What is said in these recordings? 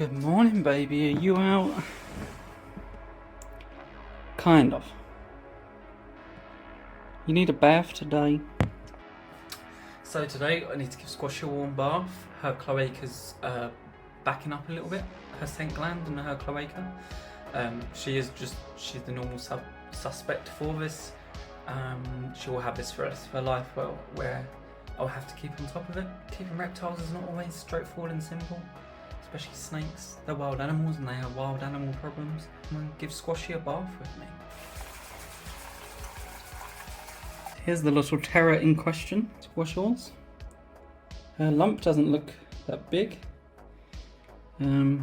Good morning, baby. Are you out? Kind of. You need a bath today. So today I need to give Squashie a warm bath. Her cloaca's backing up a little bit. Her scent gland and her cloaca. She's the normal suspect for this. She will have this for the rest of her life, where I'll have to keep on top of it. Keeping reptiles is not always straightforward and simple. Especially snakes. They're wild animals and they have wild animal problems. I'm going to give Squashie a bath with me. Here's the little terror in question, Squashie. Her lump doesn't look that big. See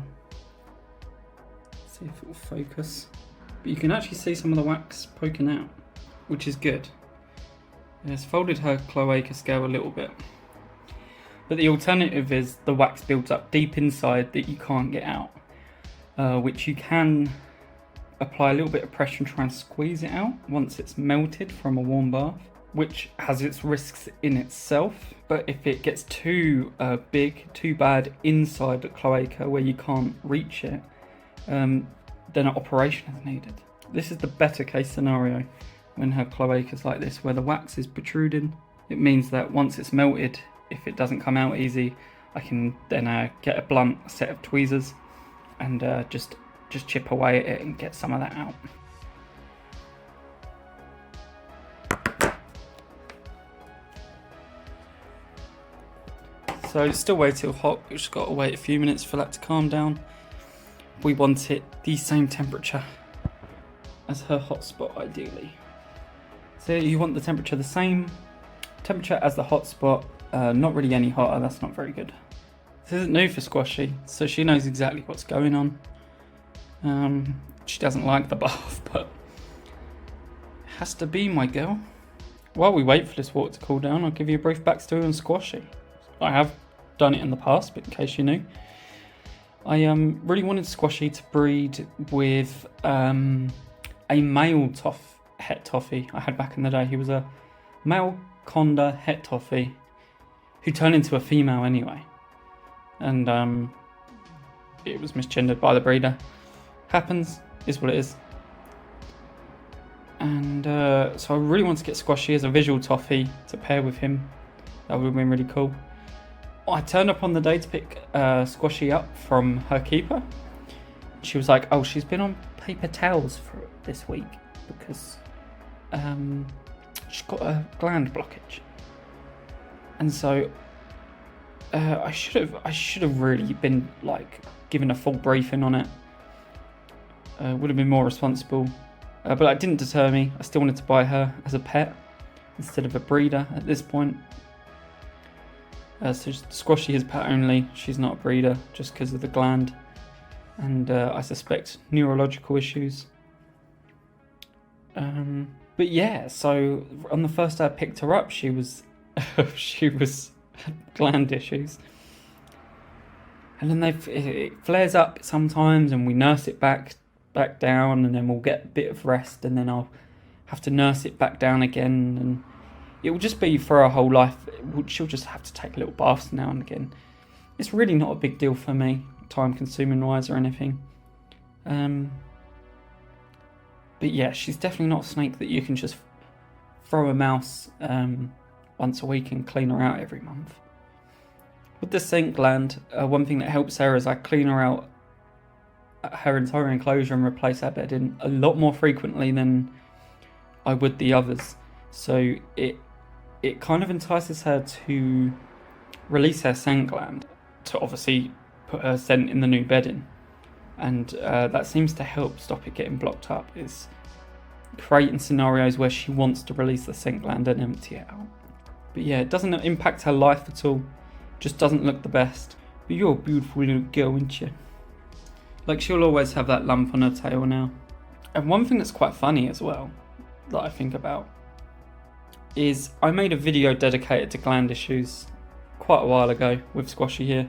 if it will focus. But you can actually see some of the wax poking out, which is good. It's folded her cloaca scale a little bit. But the alternative is the wax builds up deep inside that you can't get out, which you can apply a little bit of pressure and try and squeeze it out once it's melted from a warm bath, which has its risks in itself. But if it gets too big, too bad inside the cloaca where you can't reach it, then an operation is needed. This is the better case scenario when her cloaca is like this, where the wax is protruding. It means that once it's melted, if it doesn't come out easy, I can then get a blunt set of tweezers and just chip away at it and get some of that out. So it's still way too hot. We've just got to wait a few minutes for that to calm down. We want it the same temperature as her hotspot, ideally. So you want the temperature the same temperature as the hotspot. Not really any hotter, that's not very good. This isn't new for Squashie, so she knows exactly what's going on. She doesn't like the bath, but it has to be, my girl. While we wait for this water to cool down, I'll give you a brief backstory on Squashie. I have done it in the past, but in case you knew. I really wanted Squashie to breed with a male het toffee I had back in the day. He was a male conda het toffee who turned into a female anyway, and it was misgendered by the breeder. Happens, is what it is. And so I really wanted to get Squashie as a visual toffee to pair with him. That would have been really cool. I turned up on the day to pick Squashie up from her keeper. She was like, oh, she's been on paper towels for this week because she's got a gland blockage. And so I should have really been like given a full briefing on it. Would have been more responsible, but that didn't deter me. I still wanted to buy her as a pet instead of a breeder at this point. So Squashie is pet only. She's not a breeder just because of the gland, and I suspect neurological issues. But yeah, so on the first day I picked her up, she was had gland issues, and then it flares up sometimes, and we nurse it back down, and then we'll get a bit of rest, and then I'll have to nurse it back down again, and it will just be for her whole life. She'll just have to take little baths now and again. It's really not a big deal for me, time consuming wise or anything. But yeah, she's definitely not a snake that you can just throw a mouse once a week and clean her out every month. With the scent gland, one thing that helps her is I clean her out her entire enclosure and replace her bedding a lot more frequently than I would the others. So it kind of entices her to release her scent gland to obviously put her scent in the new bedding. And that seems to help stop it getting blocked up, is creating scenarios where she wants to release the scent gland and empty it out. But yeah, it doesn't impact her life at all, just doesn't look the best. But you're a beautiful little girl, aren't you? Like, she'll always have that lump on her tail now. And one thing that's quite funny as well, that I think about, is I made a video dedicated to gland issues quite a while ago with Squashie here,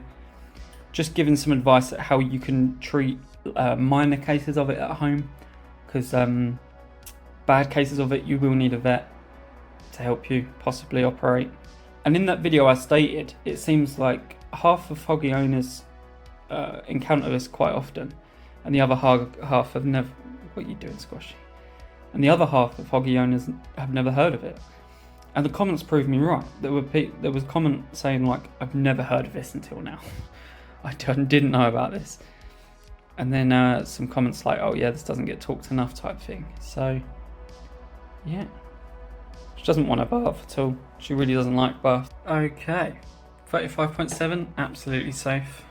just giving some advice at how you can treat minor cases of it at home, because bad cases of it you will need a vet to help you possibly operate. And in that video I stated, it seems like half of hoggy owners encounter this quite often, and the other half have never. What are you doing, Squashie? And the other half of Hoggy owners have never heard of it. And the comments proved me right. There was a comment saying like, I've never heard of this until now. I didn't know about this. And then some comments like, oh yeah, this doesn't get talked enough type thing. So, yeah. She doesn't want a bath at all. She really doesn't like baths. Okay. 35.7, absolutely safe.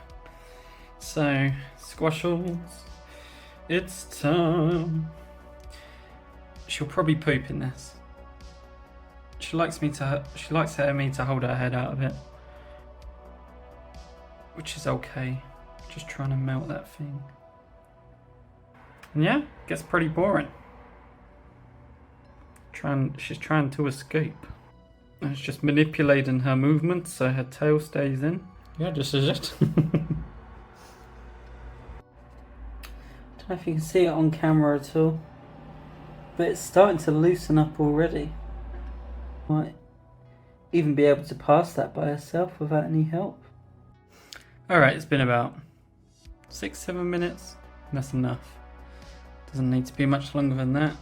So, Squashles, it's time. She'll probably poop in this. She likes me to hold her head out of it, which is okay. Just trying to melt that thing. And yeah, gets pretty boring. She's trying to escape. And it's just manipulating her movements so her tail stays in. Yeah, this is it. Don't know if you can see it on camera at all, but it's starting to loosen up already. Might even be able to pass that by herself without any help. Alright, it's been about 6-7 minutes. That's enough. Doesn't need to be much longer than that.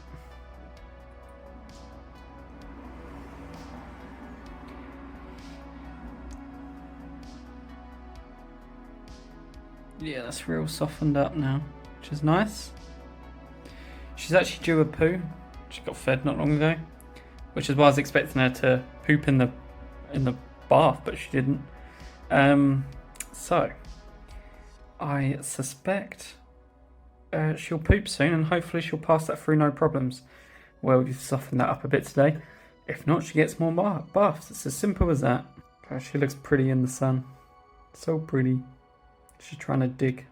Yeah, that's real softened up now, which is nice. She's actually due a poo. She got fed not long ago, which is why I was expecting her to poop in the bath, but she didn't. So I suspect she'll poop soon, and hopefully she'll pass that through no problems. Well, we've softened that up a bit today. If not, she gets more baths. It's as simple as that. Oh, she looks pretty in the sun. So pretty. She's trying to dig.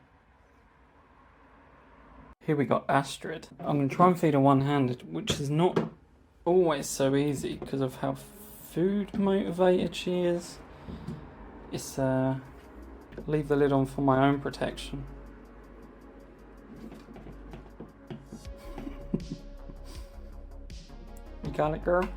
Here we got Astrid. I'm going to try and feed her one-handed, which is not always so easy because of how food motivated she is. It's leave the lid on for my own protection. You got it, girl?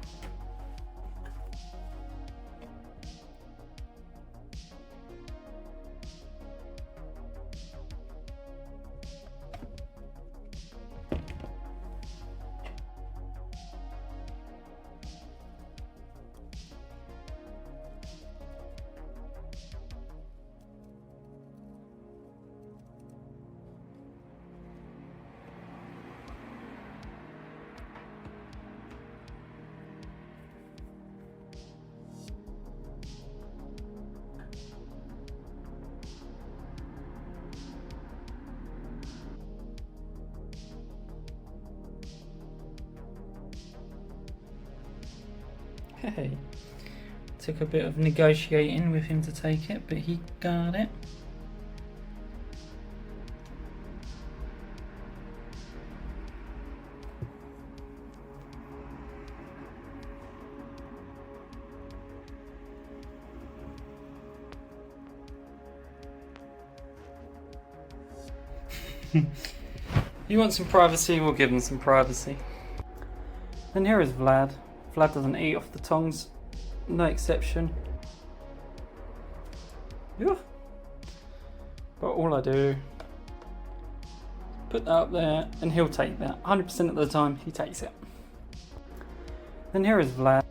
Hey, took a bit of negotiating with him to take it, but he got it. You want some privacy? We'll give him some privacy. And here is Vlad. Vlad doesn't eat off the tongs, no exception. Yeah. But all I do, put that up there, and he'll take that. 100% of the time, he takes it. Then here is Vlad.